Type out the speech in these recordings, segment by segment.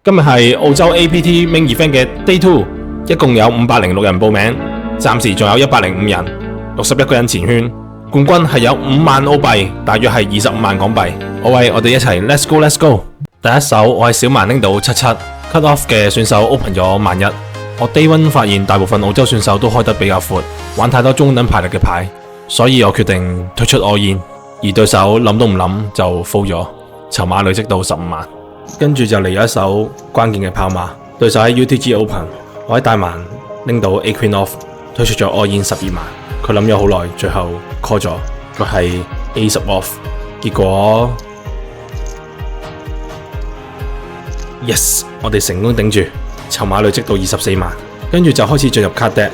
今日係澳洲 APT Main Event 嘅 Day 2，一共有506人報名，暫時仲有105人，61個人前圈。冠軍係有5萬澳幣，大約係25萬港幣。我哋一齊 Let's go Let's go！ 第一手我係小蠻拎到77 cut off 嘅選手 open 咗11000。我 Day 1發現大部分澳洲選手都開得比較闊，玩太多中等牌力嘅牌，所以我決定退出 all in， 而對手諗都唔諗就 fold 咗，籌碼累積到15萬。跟住就嚟咗一手關鍵嘅跑馬，對手喺 UTG Open， 我喺大蠻拎到 A Queen off， 推出咗 all in 12萬。佢諗咗好耐，最後 call 咗，佢係 A 10 off， 結果 yes， 我哋成功頂住，籌碼累積到24萬。跟住就開始進入 card deck，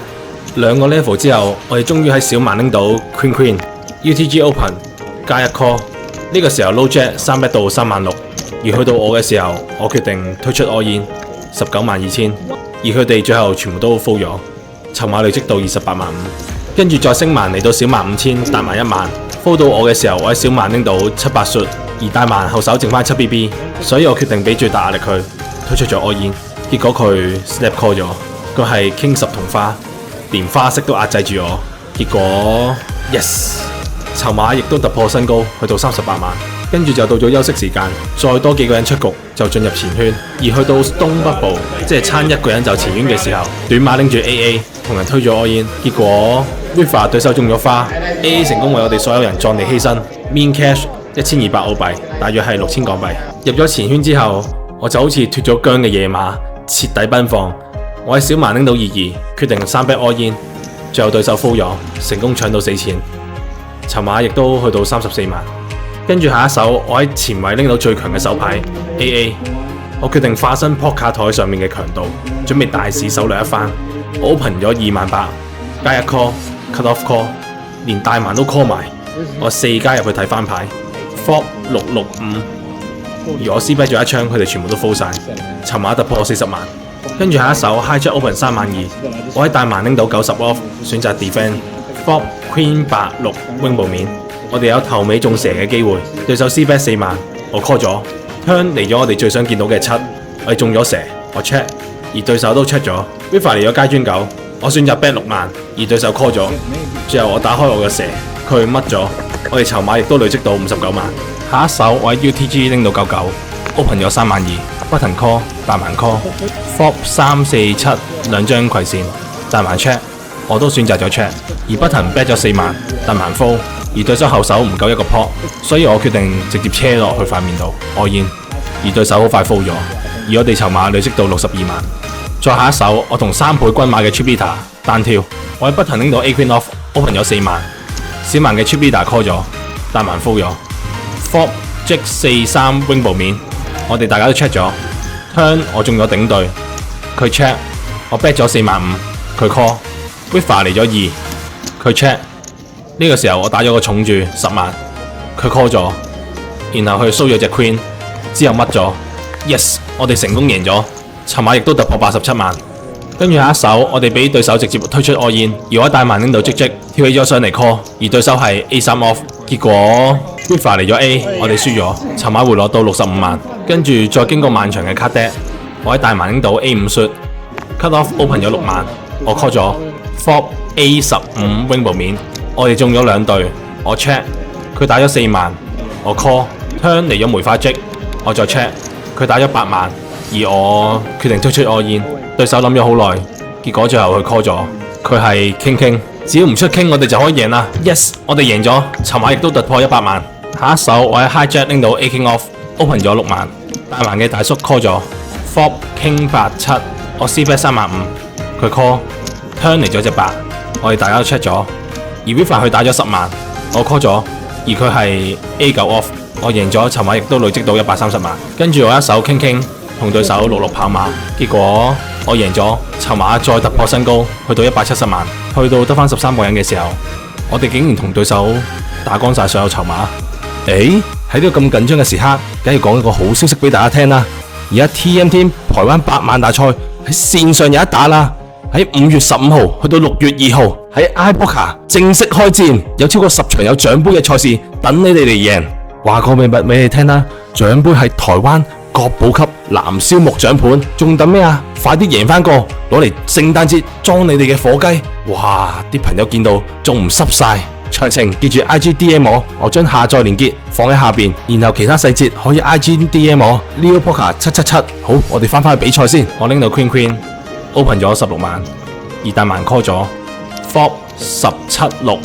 2個 level 之後，我哋終於喺小蠻拎到 Queen Queen UTG Open 加1 call， 呢個時候 low jack 3 bet 到3萬6。而去到我嘅時候，我決定推出 all in 19萬2000，而佢哋最後全部都 fold 咗，籌碼累積到28萬5。跟住再升蠻嚟到小蠻5000，大蠻1萬 fold 到我嘅時候，我喺小蠻拎到700 shoot， 而大蠻後手剩翻7 BB， 所以我決定俾最大壓力佢，推出咗 all in， 結果佢 snap call 咗，佢係 King 10同花，連花式都壓制住我，結果 yes， 籌碼亦都突破新高，去到38萬。跟住就到咗休息時間，再多幾個人出局就進入前圈，而去到 Stone Bubble， 即係差1個人就前圈嘅時候，短馬拎住 AA 同人推咗 all in， 結果 River 對手中咗花 ，AA 成功為我哋所有人壯地犧牲 ，Mean Cash 1200澳幣，大約係6000港幣。入咗前圈之後，我就好似脫咗韁嘅野馬，徹底奔放。我喺小蠻拎到22，決定3 bet all in， 最後對手 fold 咗，成功搶到4錢，籌碼亦都去到34萬。跟住下一手，我喺前位拎到最強嘅手牌 AA， 我決定化身撲克台上面嘅強盜，準備大肆手掠一番。我 open 咗2萬8，加1 call cut off call， 連大蠻都 call 埋，我4加入去睇翻牌 flop 665，而我 C bet 咗一槍，佢哋全部都 fold 晒，籌碼突破40萬。跟住下一手 high jack open 3萬2，我喺大蠻拎到90 off， 選擇 defend flop queen 8 6 wing 部面。我哋有頭尾中蛇嘅機會，對手 C bet 4萬，我 call 咗 ，turn 嚟咗我哋最想見到嘅7，我哋中咗蛇，我 check， 而對手都 check 咗 ，River 嚟咗階磚9，我選擇 bet 6萬，而對手 call 咗，最後我打開我嘅蛇，佢mất咗，我哋籌碼亦都累積到59萬。下一手我喺 UTG 拎到99，open 咗3萬2，不停 call， 大蠻 call，flop 3 4 7兩張葵線，大蠻 check， 我都選擇咗 check， 而不停 bet 咗4萬，大蠻 fold。而對手後手唔夠1個 pot， 所以我決定直接車落去塊面度 all in， 而對手好快 fold 咗，而我哋籌碼累積到62萬。再下一手，我同3倍均碼嘅 chip leader 單挑，我喺不停拎到 A Queen off open 咗4萬，小蠻嘅 chip leader call 咗，大蠻 fold 咗 flop jack 4 3 wing 部面，我哋大家都 check 咗 turn 我中咗頂對，佢 check 我 bet 咗4萬5，佢 call River 嚟咗2，佢 check。呢個時候我打咗個重注10萬，佢 call 咗，然後佢 show 咗隻 queen， 之後乜咗 ，yes， 我哋成功贏咗，籌碼亦都突破87萬。跟住下一手，我哋俾對手直接推出 all in， 而我喺大蠻拎到積積跳起咗上嚟 call， 而對手係 A 3 off， 結果 River 嚟咗 A， 我哋輸咗，籌碼回落到65萬。跟住再經過漫長嘅 card deck， 我喺大蠻拎到 A 5 shoot，cut off open 咗6萬，我 call 咗 flop A 15 wing 部面。我哋中咗2對，我 check， 佢打咗4萬，我 call， turn 嚟咗梅花積，我再 check， 佢打咗8萬，而我決定推出 all in， 對手諗咗好耐，結果最後佢 call 咗，佢係 king， 只要唔出 king 我哋就可以贏啦 ，yes， 我哋贏咗，籌碼亦都突破100萬。下一手我喺 high jack 拎到 A king off，open 咗6萬，大蠻嘅大叔 call 咗 ，flop king 8 7，我 C bet 3萬5，佢 call，turn 嚟咗隻8，我哋大家都 check 咗。而 River 佢打咗10萬，我 call 咗，而佢係 A 9 off， 我贏咗，籌碼亦都累積到130萬。跟住我一手傾同對手66跑馬，結果我贏咗，籌碼再突破新高，去到170萬。去到得翻13個人嘅時候，我哋竟然同對手打光晒所有籌碼。喺呢個咁緊張嘅時刻，梗係講一個好消息俾大家聽啦！而家 TMT 台灣8萬大賽喺線上有一打啦！喺5月15號去到6月2號喺 iPoker 正式開戰，有超過10場有獎杯嘅賽事等你哋嚟贏。話個秘密俾你聽啦，獎杯係台灣國寶級藍燒木獎盤，仲等咩啊？快啲贏翻個，攞嚟聖誕節裝你哋嘅火雞！哇！啲朋友見到仲唔濕晒？詳情記住 IGDM 我將下載連結放喺下邊，然後其他細節可以 IGDM 我 Leo Poker 777。好，我哋翻返去比賽先。我拎到 Queen Open 咗16萬，而大盲 call 咗 Flop 17-6。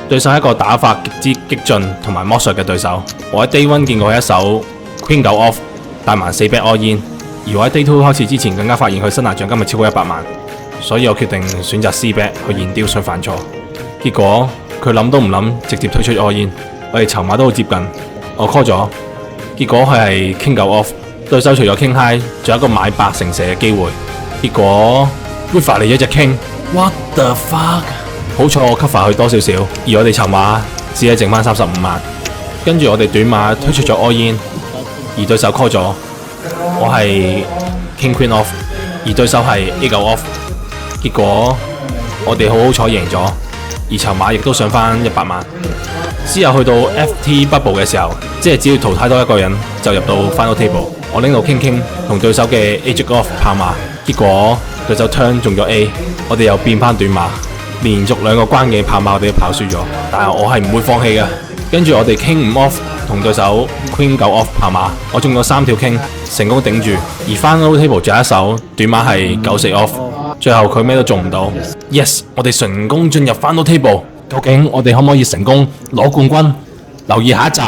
對手係一個打法極之激進同埋剝削嘅對手。我喺 Day 1見過佢一手 Queen 9 off， 大盲4 bet all in， 而我喺 Day 2開始之前更加發現佢生涯獎金係超過100萬，所以我決定選擇 C bet 去燃丟想犯錯。結果佢諗都唔諗，直接推出 all in， 我哋籌碼都好接近，我 call 咗，結果佢係 King 9 off， 對手除咗 King high， 仲有一個買8成蛇嘅機會，結果 River 嚟咗隻 King，what the fuck！ 好彩我 cover 佢多少少，而我哋籌碼只係剩翻35萬，跟住我哋短碼推出咗 all in， 而對手 call 咗，我係 King Queen off， 而對手係 A 9 off， 結果我哋好彩贏咗。而籌碼亦都上翻100萬，之後去到 FT Bubble 嘅時候，即係只要淘汰多一個人就入到 Final Table。我拎到 King 同對手嘅 A Jack off 炮馬，結果對手 turn 中咗 A， 我哋又變翻短碼，連續2個關嘅炮馬我哋都跑輸咗，但係我係唔會放棄嘅。跟住我哋 King 5 off 同對手 Queen 9 off 炮馬，我中咗3條 King 成功頂住，而 Final Table 仲有一手短碼係9 4 off。最後佢咩都做唔到 ，yes， 我哋成功進入Final Table，究竟我哋可唔可以成功攞冠軍？留意下一集。